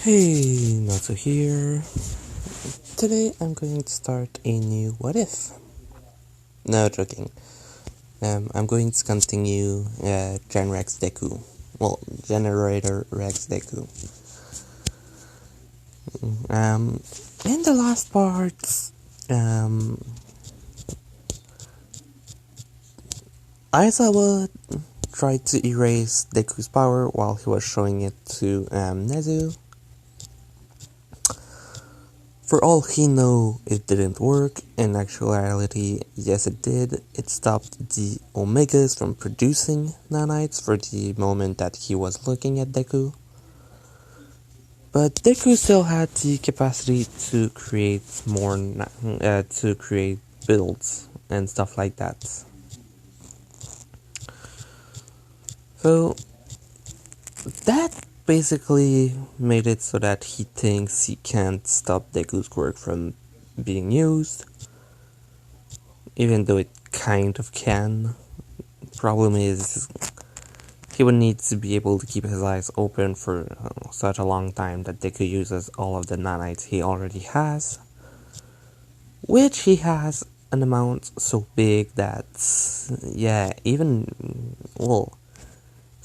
Hey, Natsu here. Today I'm going to start a new what if. No, joking. I'm going to continue Genrex Deku. Well, Generator Rex Deku. In the last parts, Aizawa tried to erase Deku's power while he was showing it to Nezu. For all he knew, it didn't work. In actuality, yes it did. It stopped the Omegas from producing nanites for the moment that he was looking at Deku. But Deku still had the capacity to create more, to create builds and stuff like that. So, that basically made it so that he thinks he can't stop Deku's quirk from being used, even though it kind of can. Problem is, he would need to be able to keep his eyes open for such a long time that Deku uses all of the nanites he already has, which he has an amount so big that,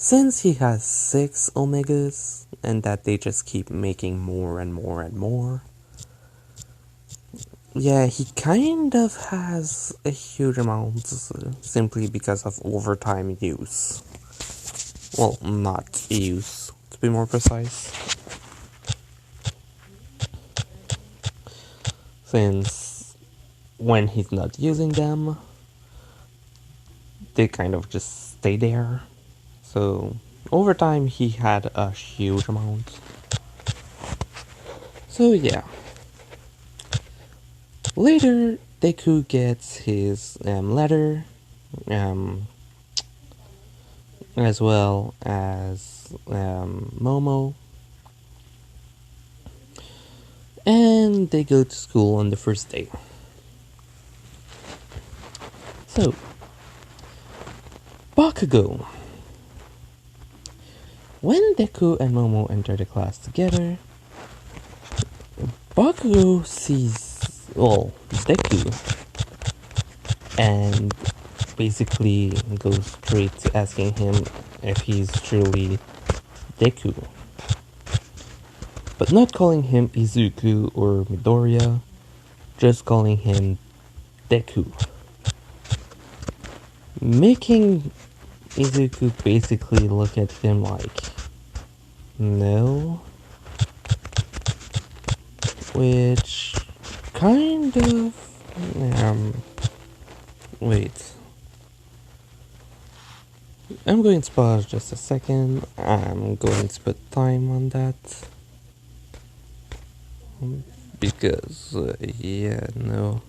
since he has 6 Omegas, and that they just keep making more and more and more, he kind of has a huge amount simply because of overtime use. Well, not use, to be more precise. Since when he's not using them, they kind of just stay there. So, over time, he had a huge amount. So, yeah. Later, Deku gets his letter, as well as Momo. And they go to school on the first day. So, Bakugo. When Deku and Momo enter the class together, Bakugo sees, Deku, and basically goes straight to asking him if he's truly Deku. But not calling him Izuku or Midoriya, just calling him Deku. Making Izuku basically look at him like, no? Which kind of, wait. I'm going to pause just a second. I'm going to put time on that. Because, no.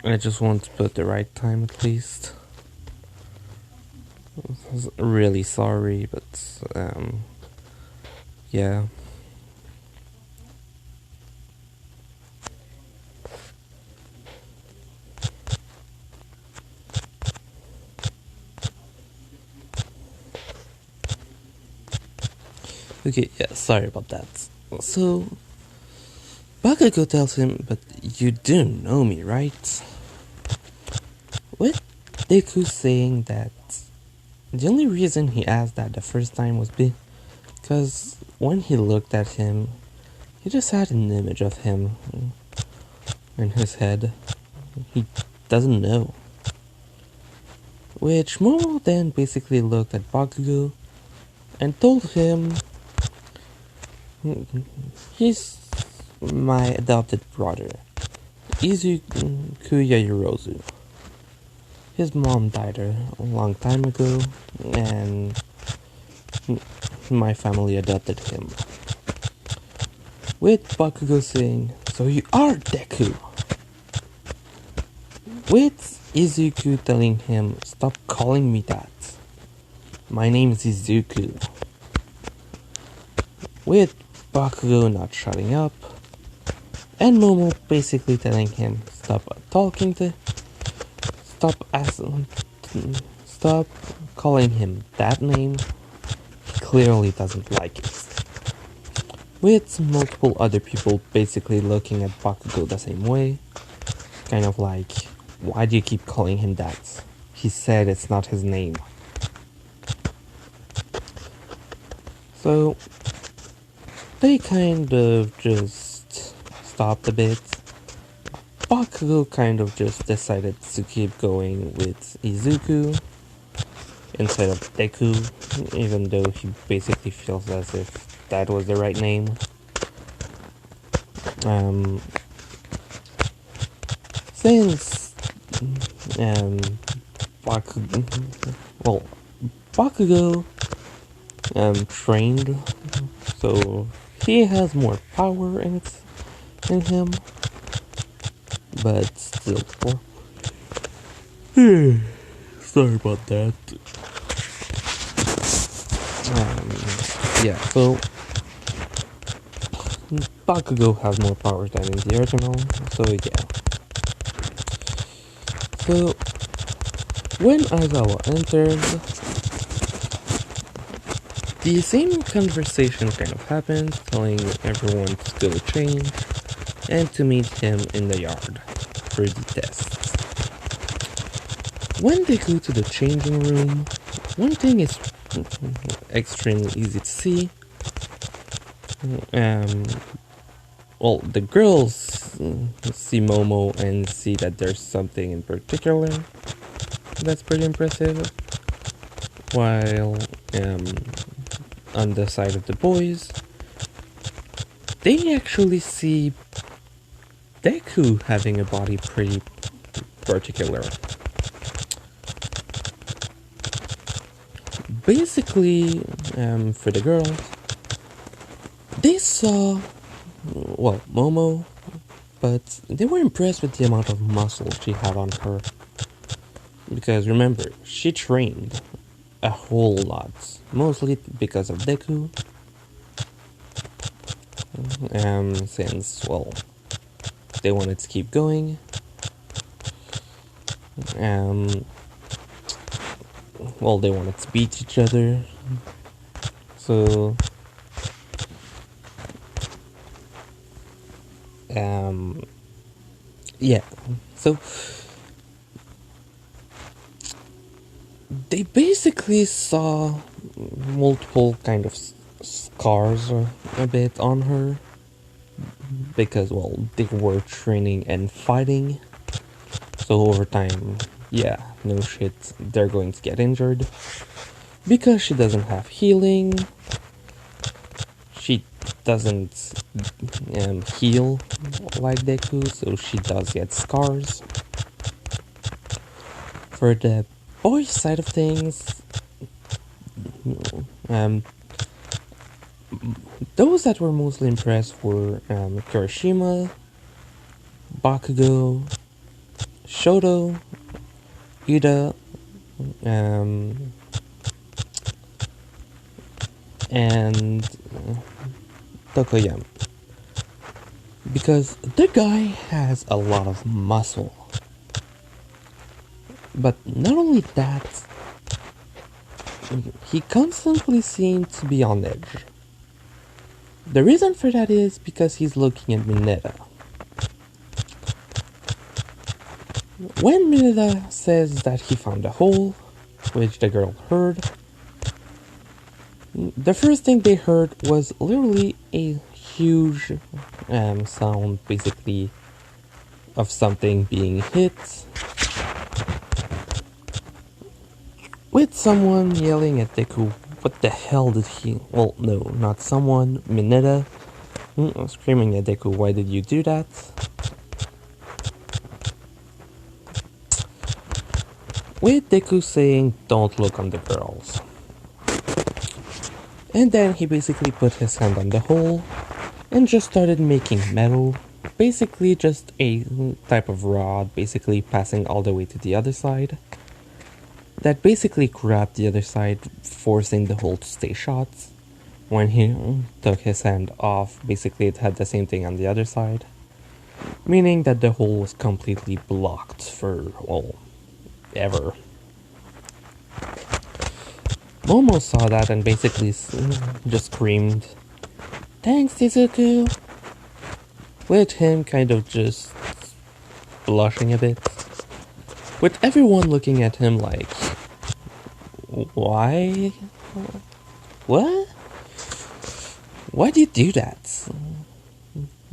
I just want to put the right time at least. Really sorry, but, yeah. Okay, sorry about that. So, Bakugo tells him, but you do know me, right? With Deku saying that the only reason he asked that the first time was because when he looked at him, he just had an image of him in his head. He doesn't know. Which Momo then basically looked at Bakugo and told him he's my adopted brother, Izuku Yaoyorozu. His mom died a long time ago, and my family adopted him. With Bakugo saying, so you are Deku! With Izuku telling him, stop calling me that. My name's Izuku. With Bakugo not shutting up, and Momo basically telling him, stop calling him that name. He clearly doesn't like it. with multiple other people basically looking at Bakugo the same way. Kind of like, why do you keep calling him that? He said it's not his name. So, they kind of just stopped a bit. Bakugo kind of just decided to keep going with Izuku instead of Deku, even though he basically feels as if that was the right name. Since Bakugo trained, so he has more power in him, but still. Sorry about that. Yeah, so Bakugo has more powers than in the original, so yeah. So when Aizawa enters, the same conversation kind of happens, telling everyone to go change and to meet him in the yard for the tests. When they go to the changing room, one thing is extremely easy to see. The girls see Momo and see that there's something in particular that's pretty impressive, while on the side of the boys, they actually see Deku having a body pretty particular. Basically, for the girls, they saw, Momo, but they were impressed with the amount of muscle she had on her. Because remember, she trained a whole lot, mostly because of Deku. Since, they wanted to keep going. They wanted to beat each other. So, yeah. So, they basically saw multiple kind of scars a bit on her. Because, they were training and fighting. So over time, no shit, they're going to get injured. Because she doesn't have healing, she doesn't heal like Deku, so she does get scars. For the boys side of things, those that were mostly impressed were Kirishima, Bakugo, Shoto, Ida, and Tokoyami. Because the guy has a lot of muscle. But not only that, he constantly seemed to be on edge. The reason for that is because he's looking at Mineta. When Mineta says that he found a hole, which the girl heard, the first thing they heard was literally a huge sound, basically, of something being hit, with someone yelling at Deku, what the hell did he... Well, no, not someone, Mineta, screaming at Deku, why did you do that? With Deku saying, don't look on the girls. And then he basically put his hand on the hole and just started making metal, basically just a type of rod, basically passing all the way to the other side. That basically grabbed the other side, forcing the hole to stay shut. When he took his hand off, basically it had the same thing on the other side, meaning that the hole was completely blocked for, ever. Momo saw that and basically just screamed, Thanks, Izuku. With him kind of just blushing a bit. With everyone looking at him like, why? What? Why'd you do that?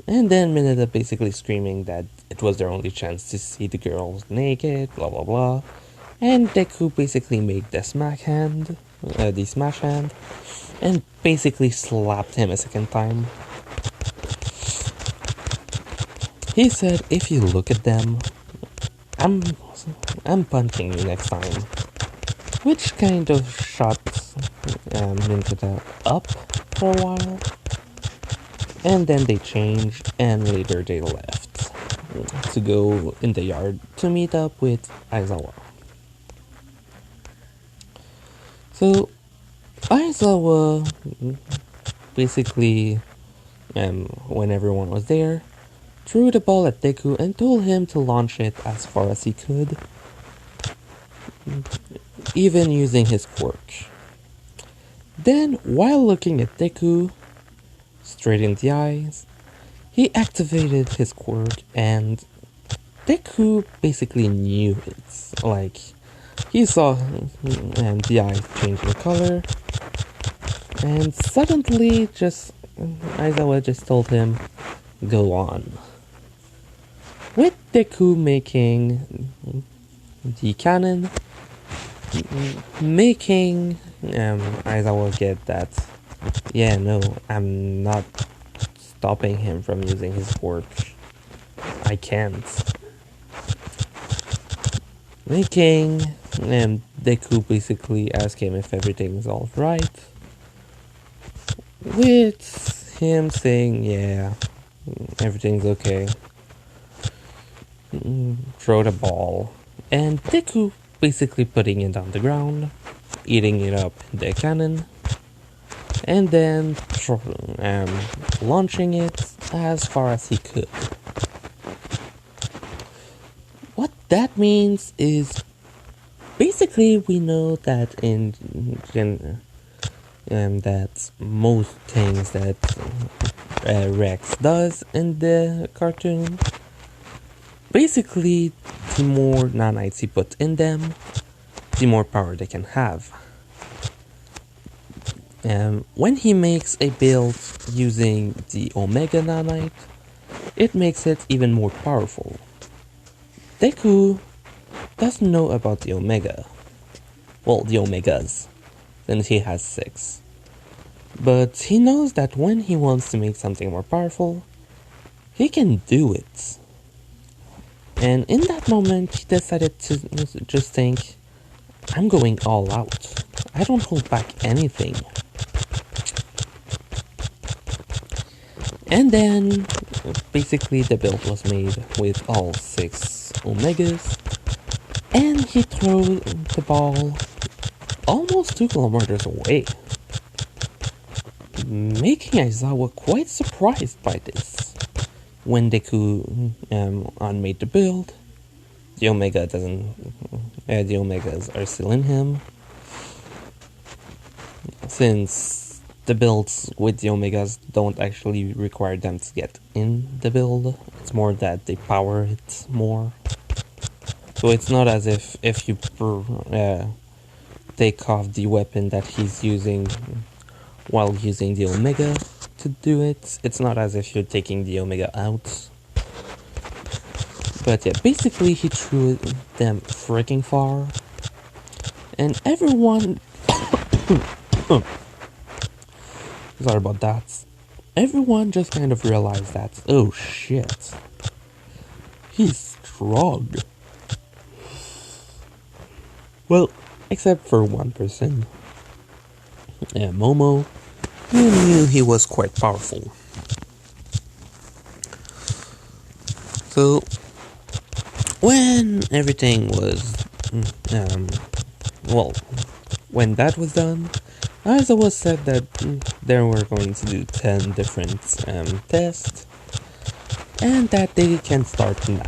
And then Mineta basically screaming that it was their only chance to see the girls naked, blah blah blah. And Deku basically made the smash hand, and basically slapped him a second time. He said, if you look at them, I'm punching you next time. Which kind of shot Mineta up for a while. And then they changed, and later they left to go in the yard to meet up with Aizawa. So, Aizawa basically, when everyone was there, threw the ball at Deku and told him to launch it as far as he could, even using his quirk. Then, while looking at Deku straight in the eyes, he activated his quirk, and Deku basically knew it. Like, he saw the eyes changing color, and suddenly Aizawa just told him, go on. With Deku making the cannon, making Aizawa get that, yeah, no, I'm not stopping him from using his quirk. I can't. Making Deku basically ask him if everything's alright. With him saying, yeah, everything's okay. Throw the ball. And Deku basically putting it on the ground, eating it up in the cannon, and then launching it as far as he could. What that means is basically we know that that most things that Rex does in the cartoon, basically the more nanites he puts in them, the more power they can have. When he makes a build using the Omega nanite, it makes it even more powerful. Deku doesn't know about the Omega. Well, the Omegas, since he has 6. But he knows that when he wants to make something more powerful, he can do it. And in that moment, he decided to just think, I'm going all out. I don't hold back anything. And then, basically the build was made with all 6 Omegas, and he threw the ball almost 2 kilometers away, making Aizawa quite surprised by this. When Deku unmade the build, the Omegas are still in him, since the builds with the Omegas don't actually require them to get in the build. It's more that they power it more. So it's not as if you take off the weapon that he's using while using the Omega to do it. It's not as if you're taking the Omega out. But yeah, basically he threw them freaking far. And everyone... Sorry about that. Everyone just kind of realized that, oh shit, he's strong. Well, except for one person. Momo, who knew he was quite powerful. So, when everything was, when that was done, Aizawa said that they were going to do 10 different tests, and that they can start now.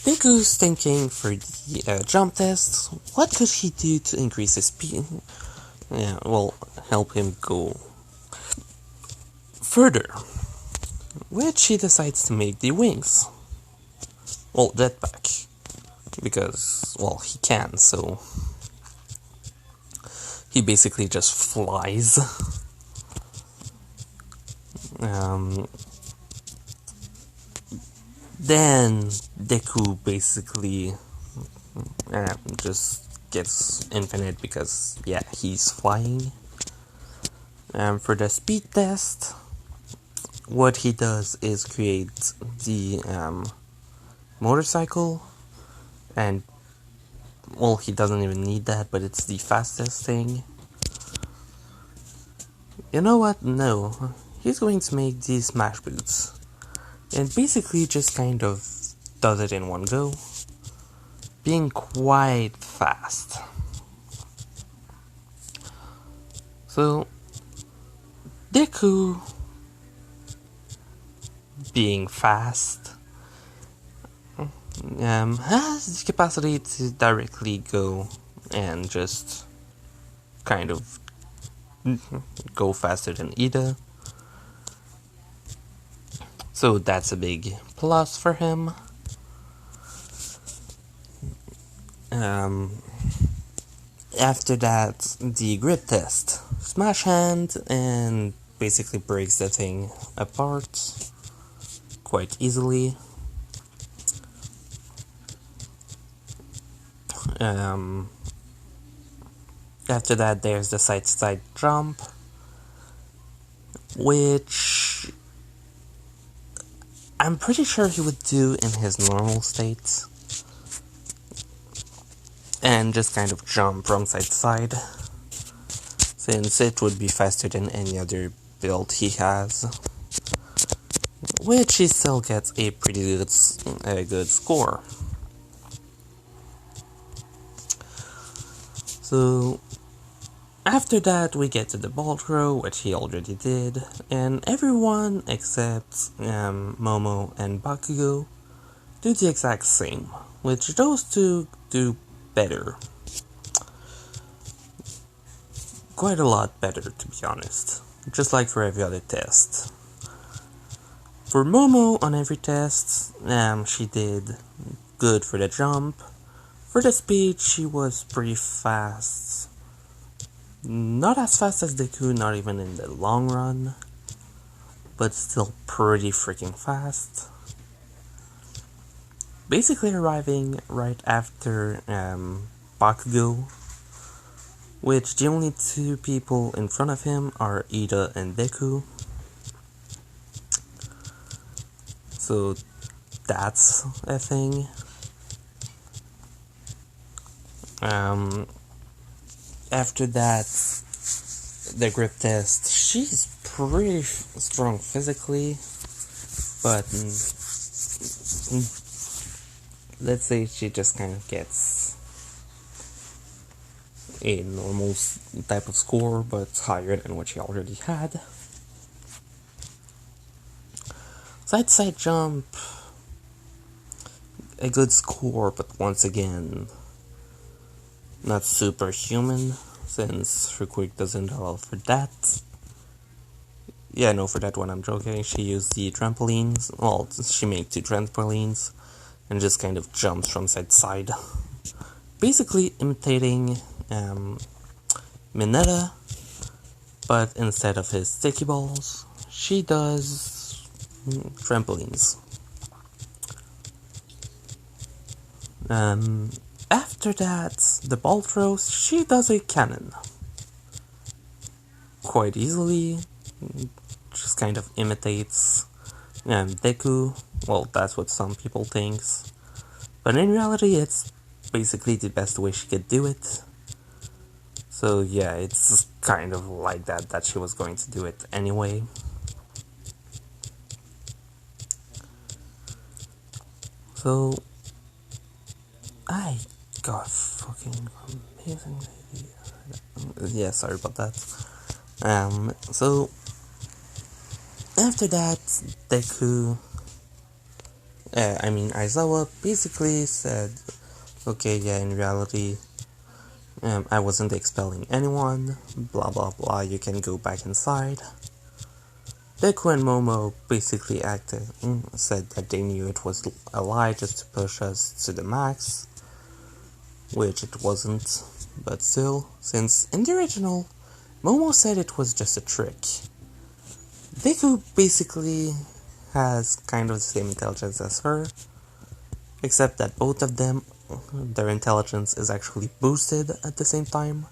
Deku's thinking for the jump test, what could he do to increase his speed? yeah, will help him go further, which he decides to make the wings. Well, jetpack, because, well, he can, so he basically just flies. Um, then Deku basically just gets infinite because, yeah, he's flying. For the speed test, what he does is create the motorcycle, and, well, he doesn't even need that, but it's the fastest thing. You know what? No. He's going to make these smash boots. And basically just kind of does it in one go, being quite fast. So, Deku, being fast, has the capacity to directly go and just kind of go faster than Ida. So that's a big plus for him. After that, the grip test. Smash hand and basically breaks the thing apart quite easily. After that, there's the side-to-side jump, which I'm pretty sure he would do in his normal state, and just kind of jump from side to side, since it would be faster than any other build he has, which he still gets a pretty good score. So after that, we get to the ball throw, which he already did, and everyone except Momo and Bakugo do the exact same, which those two do better. Quite a lot better, to be honest, just like for every other test. For Momo, on every test, she did good for the jump. For the speed, she was pretty fast. Not as fast as Deku, not even in the long run, but still pretty freaking fast. Basically arriving right after Bakugo, which the only two people in front of him are Ida and Deku. So that's a thing. After that, the grip test, she's pretty strong physically, but let's say she just kind of gets a normal type of score, but higher than what she already had. Side jump, a good score, but once again, not superhuman, since her quick doesn't allow for that. Yeah, no, for that one I'm joking. She used the trampolines. Well, she made 2 trampolines and just kind of jumps from side to side. Basically imitating Mineta, but instead of his sticky balls, she does trampolines. After that, the ball throws, she does a cannon. Quite easily, just kind of imitates Deku. Well, that's what some people think. But in reality, it's basically the best way she could do it. So yeah, it's kind of like that she was going to do it anyway. So I got fucking amazing idea. Yeah, sorry about that. So after that, Deku, Aizawa basically said, okay, yeah, in reality, I wasn't expelling anyone, blah blah blah, you can go back inside. Deku and Momo basically said that they knew it was a lie just to push us to the max, which it wasn't, but still, since in the original, Momo said it was just a trick. Deku basically has kind of the same intelligence as her, except that both of them, their intelligence is actually boosted at the same time,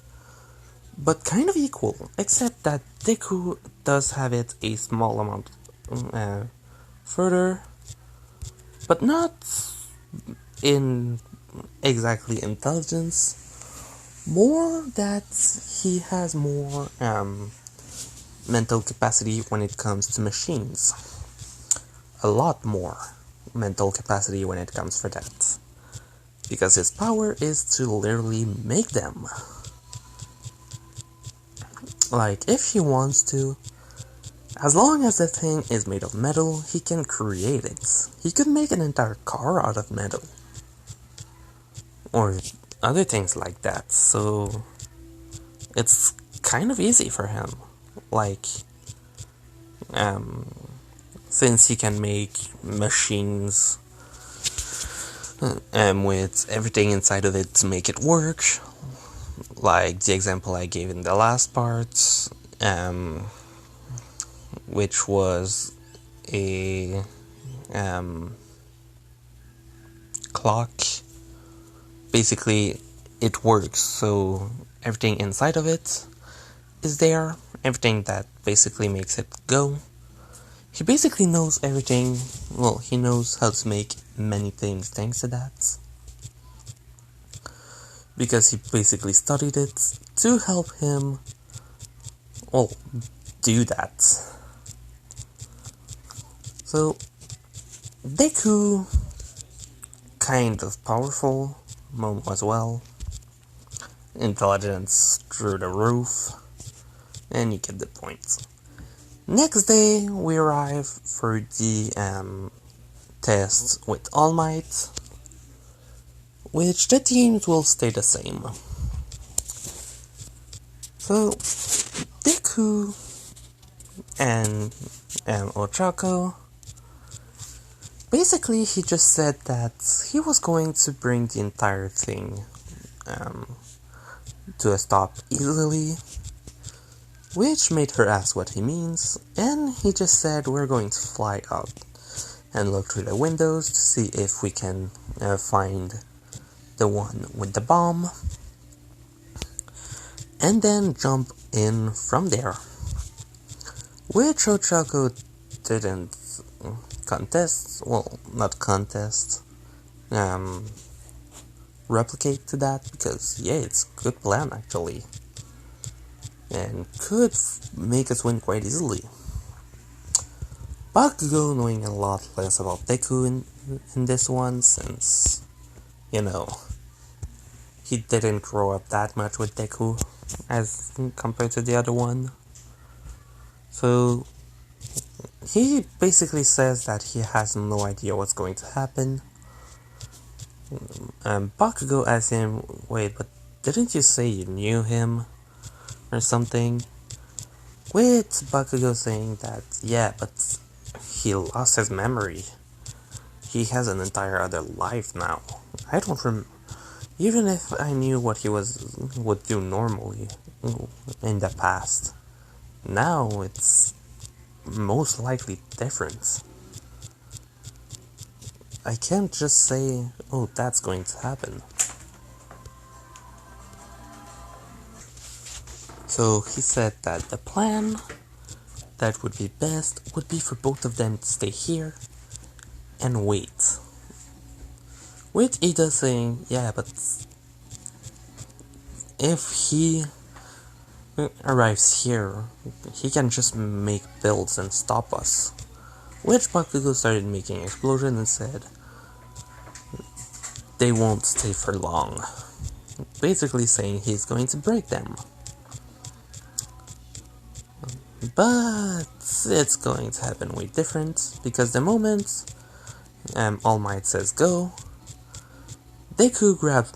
but kind of equal, except that Deku does have it a small amount further, but not in exactly intelligence, more that he has more mental capacity when it comes to machines. A lot more mental capacity when it comes for that. Because his power is to literally make them. Like, if he wants to, as long as the thing is made of metal, he can create it. He could make an entire car out of metal. Or other things like that, so it's kind of easy for him. Like, since he can make machines with everything inside of it to make it work, like the example I gave in the last part, which was a clock. Basically, it works, so everything inside of it is there, everything that basically makes it go. He basically knows everything, well, he knows how to make many things thanks to that. Because he basically studied it to help him, well, do that. So, Deku, kind of powerful, Momo as well. Intelligence through the roof, and you get the point. Next day, we arrive for the test with All Might, which the teams will stay the same. So, Deku and Ochako, basically he just said that he was going to bring the entire thing to a stop easily, which made her ask what he means, and he just said we're going to fly out and look through the windows to see if we can find the one with the bomb, and then jump in from there. Which Ochako didn't contest, well, not contest, replicate to that, because yeah, it's a good plan actually, and could make us win quite easily. Bakugo knowing a lot less about Deku in this one, since, you know, he didn't grow up that much with Deku as compared to the other one. So he basically says that he has no idea what's going to happen. Bakugo asks him, wait, but didn't you say you knew him? Or something? With Bakugo saying that, yeah, but he lost his memory. He has an entire other life now. I don't remember. Even if I knew what he would do normally in the past, now it's most likely different. I can't just say, oh, that's going to happen. So he said that the plan that would be best would be for both of them to stay here and wait. With Ida saying, yeah, but if he arrives here, he can just make builds and stop us. Which Bakugo started making explosions and said, they won't stay for long. Basically saying he's going to break them. But it's going to happen way different, because the moment All Might says go, Deku grabs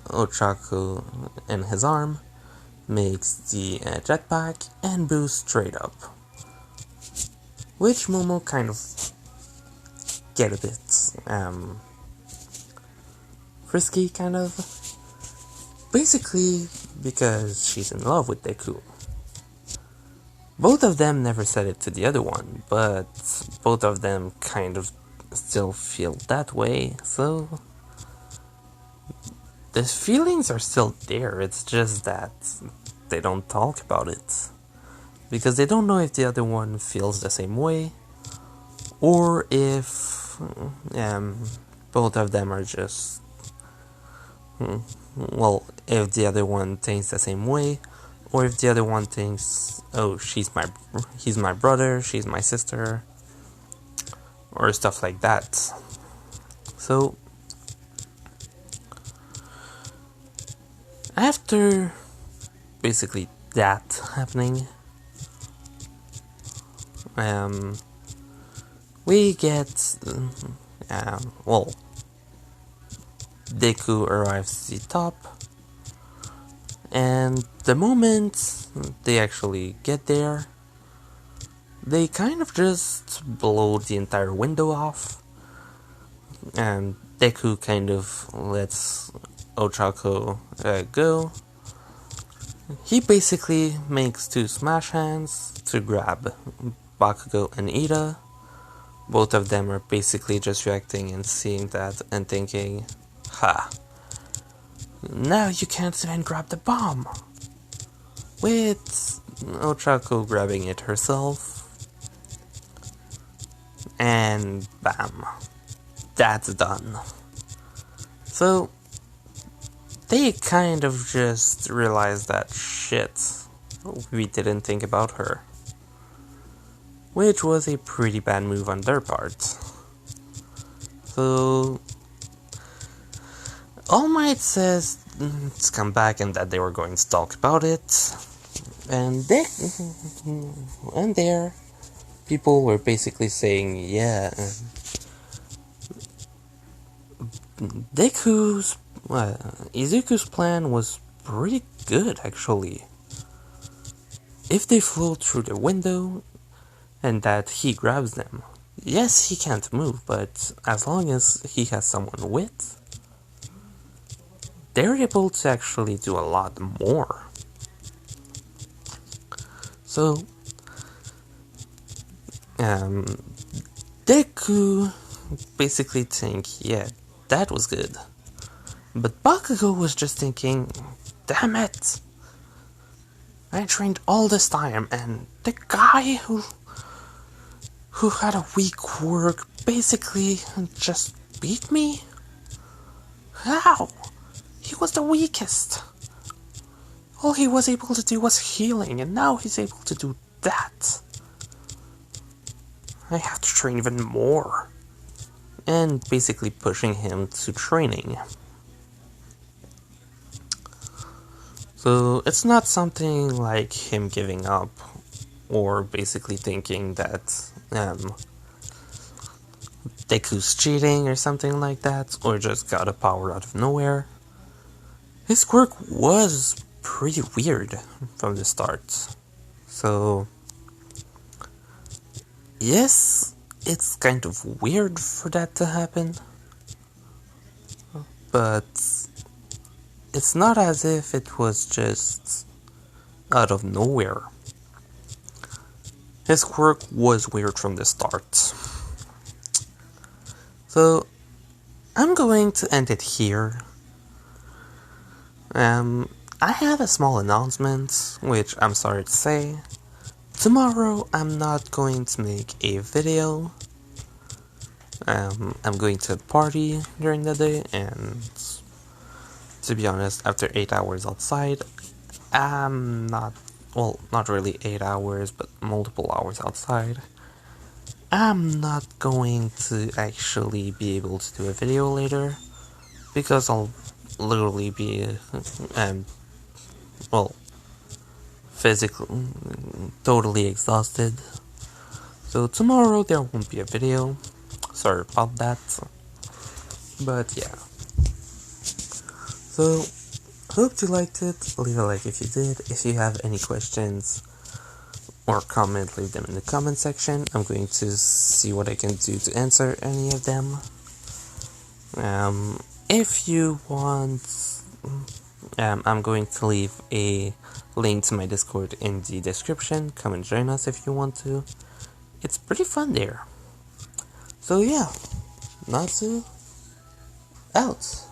Ochako in his arm, makes the jetpack, and boosts straight up. Which Momo kind of get a bit frisky, kind of. Basically, because she's in love with Deku. Both of them never said it to the other one, but both of them kind of still feel that way, so the feelings are still there, it's just that they don't talk about it. Because they don't know if the other one feels the same way, or if both of them are just, if the other one thinks the same way, or if the other one thinks, oh, he's my brother, she's my sister, or stuff like that. So, after basically that happening, we get, Deku arrives at the top, and the moment they actually get there, they kind of just blow the entire window off, and Deku kind of lets Ochako go. He basically makes two smash hands to grab Bakugo and Ida. Both of them are basically just reacting and seeing that and thinking, ha, now you can't even grab the bomb. With Ochako grabbing it herself. And bam, that's done. So, they kind of just realized that shit, we didn't think about her. Which was a pretty bad move on their part. So, All Might says to come back and that they were going to talk about it. And there, people were basically saying, yeah, Izuku's plan was pretty good, actually. If they flew through the window, and that he grabs them, yes, he can't move, but as long as he has someone with, they're able to actually do a lot more. So, Deku basically think, yeah, that was good. But Bakugo was just thinking, damn it! I trained all this time, and the guy who had a weak quirk basically just beat me? How? He was the weakest. All he was able to do was healing, and now he's able to do that. I have to train even more. And basically pushing him to training. So it's not something like him giving up, or basically thinking that Deku's cheating or something like that, or just got a power out of nowhere. His quirk was pretty weird from the start. So, yes, it's kind of weird for that to happen, but it's not as if it was just out of nowhere. His quirk was weird from the start. So, I'm going to end it here. I have a small announcement, which I'm sorry to say. Tomorrow, I'm not going to make a video. I'm going to party during the day, and to be honest, after 8 hours outside, I'm not really 8 hours, but multiple hours outside, I'm not going to actually be able to do a video later, because I'll literally be, physically, totally exhausted. So tomorrow there won't be a video, sorry about that, but yeah. So, hope you liked it. Leave a like if you did. If you have any questions or comment, leave them in the comment section. I'm going to see what I can do to answer any of them. If you want, I'm going to leave a link to my Discord in the description. Come and join us if you want to. It's pretty fun there. So yeah, Natsu out.